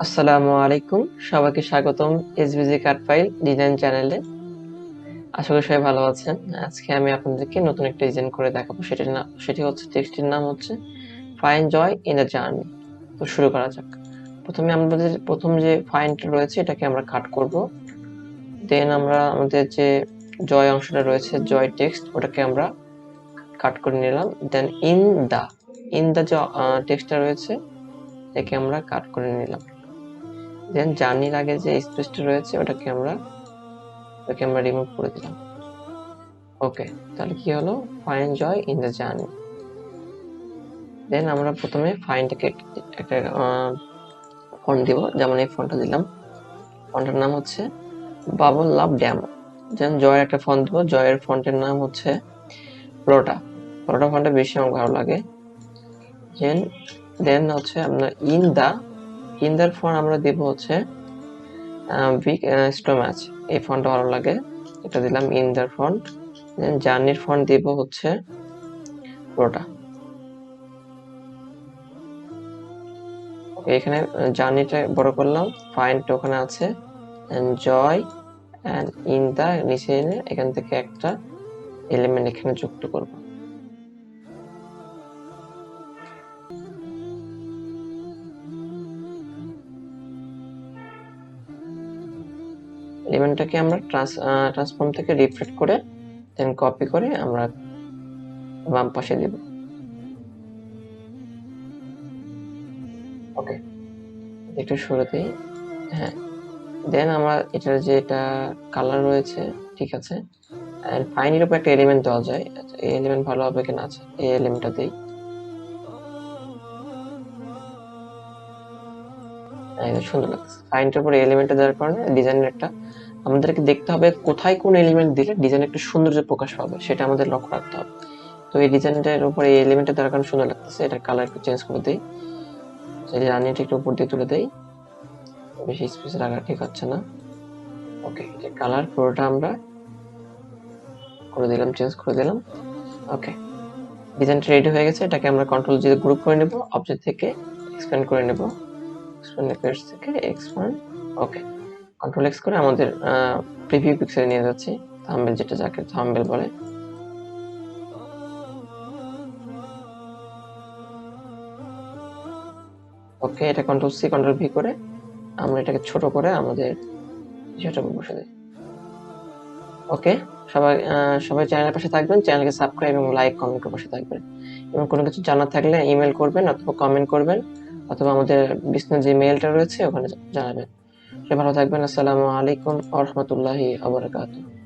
আসসালামু আলাইকুম, সবাইকে স্বাগতম এসভিজি কাট ফাইল ডিজাইন চ্যানেলে। আশা করি সবাই ভালো আছেন। আজকে আমি আপনাদেরকে নতুন একটা ডিজাইন করে দেখাবো। সেটি হচ্ছে টেক্সটির নাম হচ্ছে find joy in the journey. তো শুরু করা যাক। প্রথমে আমাদের প্রথম যে ফাইন্ডটা রয়েছে এটাকে আমরা কাট করব। দেন আমরা আমাদের যে জয় অংশটা রয়েছে, জয় টেক্সট, ওটাকে আমরা কাট করে নিলাম। দেন ইন দা যে টেক্সটটা রয়েছে এটাকে আমরা কাট করে নিলাম। দেন জার্নির আগে যে স্পেসটা রয়েছে ওটাকে আমরা রিমুভ করে দিলাম। ওকে, তাহলে কি হলো? Find joy in the journey. Then আমরা প্রথমে ফাইন্ডটাকে একটা ফন্ট দিব, যেমন এই ফন্টটা দিলাম। ফন্টের নাম হচ্ছে বাবল লাভ ড্যামো। দেন জয়ের একটা ফন্ট দিব, জয়ের ফন্টের নাম হচ্ছে ফ্লোটা ফন্টটা বেশি আমার ভালো লাগে। দেন হচ্ছে আমরা ইন দার ফন্ট আমরা দিব হচ্ছে বিগ স্টোম্যাচ, এই ফন্টটা ভালো লাগে, এটা দিলাম ইন দার ফন্ট। দেন জার্নির ফন্ট দিব হচ্ছে ফ্লোটা। এখানে জার্নিটা বড় করলাম, ফাইন্ড ওখানে আছে, জয় এন্ড ইন দা নিচে এনে এখান থেকে একটা এলিমেন্ট এখানে যুক্ত করব। এলিমেন্টটাকে আমরা ট্রান্সফর্ম থেকে রিফ্লেক্ট করে দেন কপি করে আমরা বাম পাশে দেব। ওকে, একটু শুরুতেই, হ্যাঁ। দেন আমরা এটার যে এটা কালার রয়েছে, ঠিক আছে, এন্ড ফাইনের উপর একটা এলিমেন্ট দেওয়া যায়। এই এলিমেন্ট ভালো হবে কিনা, আছে এই এলিমেন্টটা দেই। সুন্দর লাগছে। ফাইনের উপর এলিমেন্টটা দেওয়ার কারণে ডিজাইনের একটা, আমাদেরকে দেখতে হবে কোথায় কোন এলিমেন্ট দিলে ডিজাইন একটু সৌন্দর্য প্রকাশ পাবে, সেটা আমাদের লক্ষ্য রাখতে হবে। তো এই ডিজাইনটার উপর এই এলিমেন্টটা দেওয়ার কারণে সুন্দর লাগতেছে। এটার কালার একটু চেঞ্জ করে দিই, এই রানিটা একটু উপর দিয়ে তুলে দেই, বেশি স্পেস রাখা ঠিক হচ্ছে না। ওকে, এই কালার পুরোটা আমরা করে দিলাম, চেঞ্জ করে দিলাম। ওকে, ডিজাইনটা রেডি হয়ে গেছে। এটাকে আমরা কন্ট্রোল জি গ্রুপ করে নেব, অবজেক্ট থেকে এক্সপ্যান্ড করে নেব, এক্সপ্যান্ড। ওকে, কন্ট্রোল এক্স করে আমাদের প্রিভিউ পিক্সেলে নিয়ে যাচ্ছি, থাম্বনেল, যেটা যাকে থাম্বনেল বলে। ওকে, এটা কন্ট্রোল সি কন্ট্রোল ভি করে আমরা এটাকে ছোট করে আমাদের সেটা বসে দিই। ওকে, সবাই চ্যানেলের পাশে থাকবেন, চ্যানেলকে সাবস্ক্রাইব এবং লাইক কমেন্ট করে পাশে থাকবেন। এবং কোনো কিছু জানার থাকলে ইমেল করবেন অথবা কমেন্ট করবেন, অথবা আমাদের বিজনেস যে মেইলটা রয়েছে ওখানে জানাবেন। সবাই ভালো থাকবেন। আসসালামু আলাইকুম ওয়া রাহমাতুল্লাহি ওয়া বারাকাতুহু।